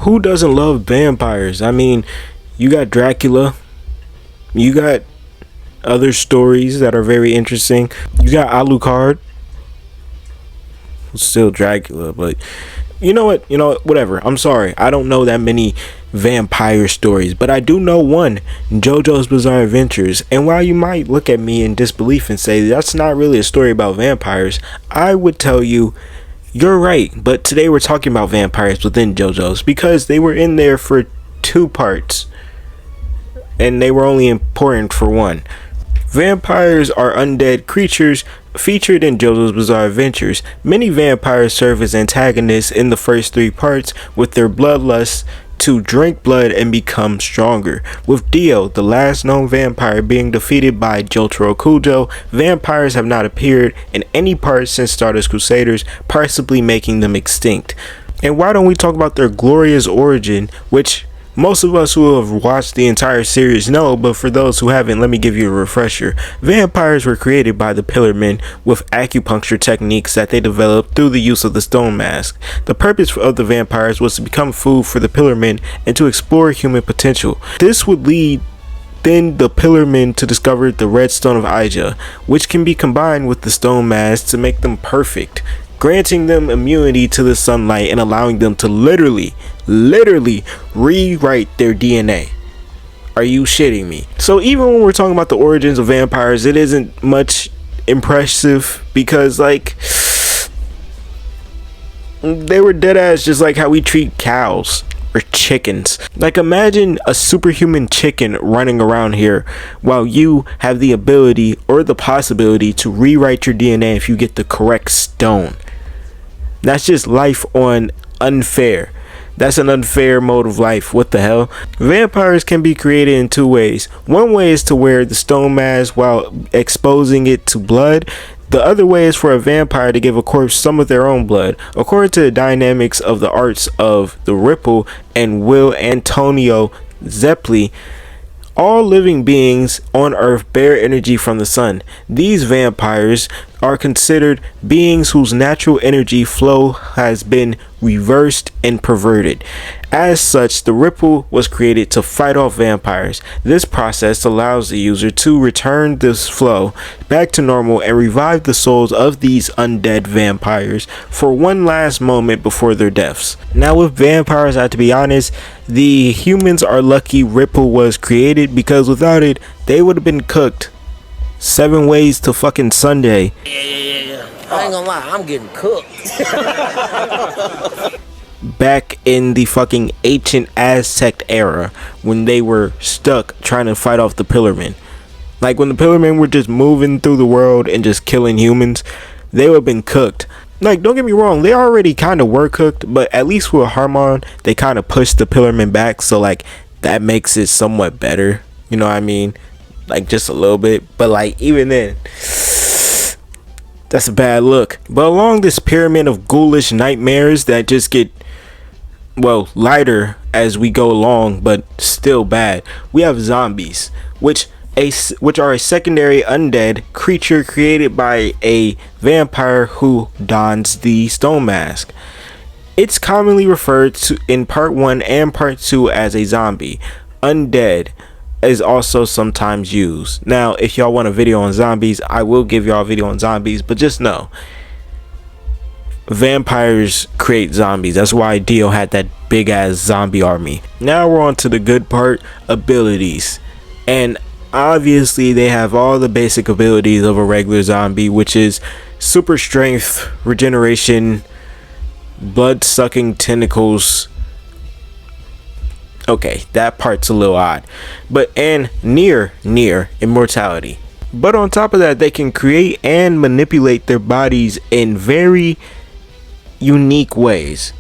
Who doesn't love vampires? I mean, you got Dracula, you got other stories that are very interesting. You got Alucard, who's still Dracula, but you know what? Whatever. I'm sorry. I don't know that many vampire stories, but I do know one, JoJo's Bizarre Adventures. And while you might look at me in disbelief and say that's not really a story about vampires, I would tell you you're right. But today we're talking about vampires within JoJo's because they were in there for 2 parts and they were only important for 1. Vampires are undead creatures featured in JoJo's Bizarre Adventures. Many vampires serve as antagonists in the first 3 parts with their bloodlust to drink blood and become stronger. With Dio, the last known vampire, being defeated by Jotaro Kujo, vampires have not appeared in any part since Stardust Crusaders, possibly making them extinct. And why don't we talk about their glorious origin, which most of us who have watched the entire series know, but for those who haven't, let me give you a refresher. Vampires were created by the Pillarmen with acupuncture techniques that they developed through the use of the stone mask. The purpose of the vampires was to become food for the Pillarmen and to explore human potential. This would lead then the Pillarmen to discover the red stone of Aija, which can be combined with the stone mask to make them perfect, granting them immunity to the sunlight and allowing them to literally rewrite their DNA. Are you shitting me? So even when we're talking about the origins of vampires, it isn't much impressive because like they were dead ass just like how we treat cows or chickens. Like imagine a superhuman chicken running around here while you have the ability or the possibility to rewrite your DNA if you get the correct stone. That's just life on unfair. That's an unfair mode of life. What the hell? Vampires can be created in 2 ways. One way is to wear the stone mask while exposing it to blood. The other way is for a vampire to give a corpse some of their own blood. According to the dynamics of the arts of the Ripple and Will Antonio Zeppeli, all living beings on Earth bear energy from the sun. These vampires are considered beings whose natural energy flow has been reversed and perverted. As such, the Ripple was created to fight off vampires. This process allows the user to return this flow back to normal and revive the souls of these undead vampires for one last moment before their deaths. Now with vampires, I have to be honest, the humans are lucky Ripple was created because without it, they would have been cooked 7 ways to fucking Sunday. Yeah. I ain't gonna lie, I'm getting cooked. Back in the fucking ancient Aztec era when they were stuck trying to fight off the Pillarmen. Like when the Pillarmen were just moving through the world and just killing humans, they would have been cooked. Like, don't get me wrong, they already kind of were cooked, but at least with Harmon, they kind of pushed the Pillarmen back, so like that makes it somewhat better. You know what I mean? Like just a little bit, but like even then, that's a bad look. But along this pyramid of ghoulish nightmares that just get, well, lighter as we go along, but still bad, we have zombies, which are a secondary undead creature created by a vampire who dons the stone mask. It's commonly referred to in part 1 and part 2 as a zombie. Undead is also sometimes used. Now, if y'all want a video on zombies, I will give y'all a video on zombies, but just know vampires create zombies. That's why Dio had that big ass zombie army. Now we're on to the good part, abilities. And obviously they have all the basic abilities of a regular zombie, which is super strength, regeneration, blood sucking tentacles. Okay, that part's a little odd, and near immortality. But on top of that, they can create and manipulate their bodies in very unique ways,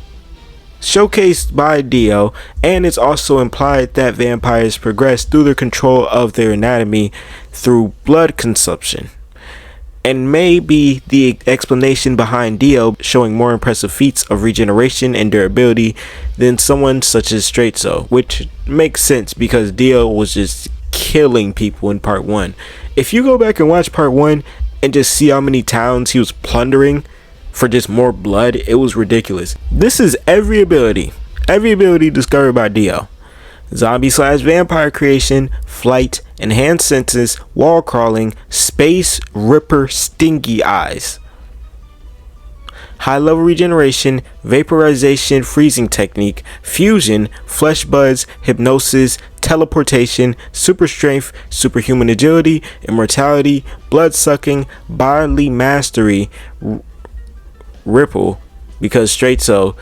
showcased by Dio. And it's also implied that vampires progress through their control of their anatomy through blood consumption, and may be the explanation behind Dio showing more impressive feats of regeneration and durability than someone such as Straizo, which makes sense because Dio was just killing people in part 1. If you go back and watch part 1 and just see how many towns he was plundering for just more blood, it was ridiculous. This is every ability Every ability discovered by Dio. Zombie slash vampire creation, flight, enhanced senses, wall crawling, space ripper stingy eyes. High level regeneration, vaporization freezing technique, fusion, flesh buds, hypnosis, teleportation, super strength, superhuman agility, immortality, blood sucking, bodily mastery, ripple, because straight so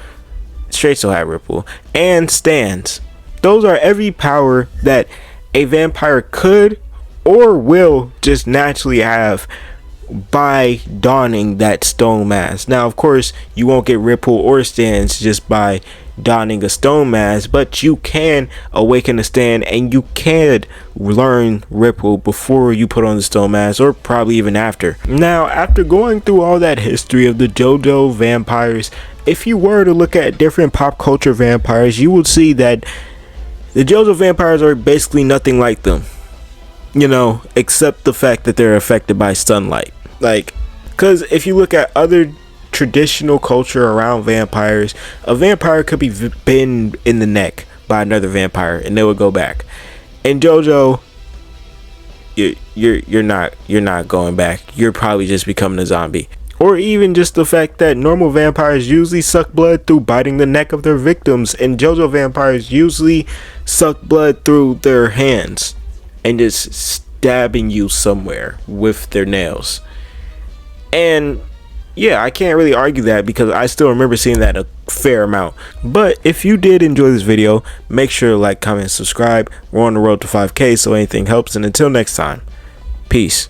had ripple, and stands. Those are every power that a vampire could or will just naturally have by donning that stone mask. Now, of course, you won't get ripple or stands just by donning a stone mask, but you can awaken a stand and you can learn ripple before you put on the stone mask, or probably even after. Now, after going through all that history of the JoJo vampires, if you were to look at different pop culture vampires, you would see that the JoJo vampires are basically nothing like them, you know, except the fact that they're affected by sunlight. Like, because if you look at other traditional culture around vampires, a vampire could be bitten in the neck by another vampire and they would go back. In JoJo, you're not going back. You're probably just becoming a zombie. Or even just the fact that normal vampires usually suck blood through biting the neck of their victims, and JoJo vampires usually suck blood through their hands and just stabbing you somewhere with their nails. And yeah, I can't really argue that because I still remember seeing that a fair amount. But if you did enjoy this video, make sure to like, comment, subscribe. We're on the road to 5K, so anything helps. And until next time, peace.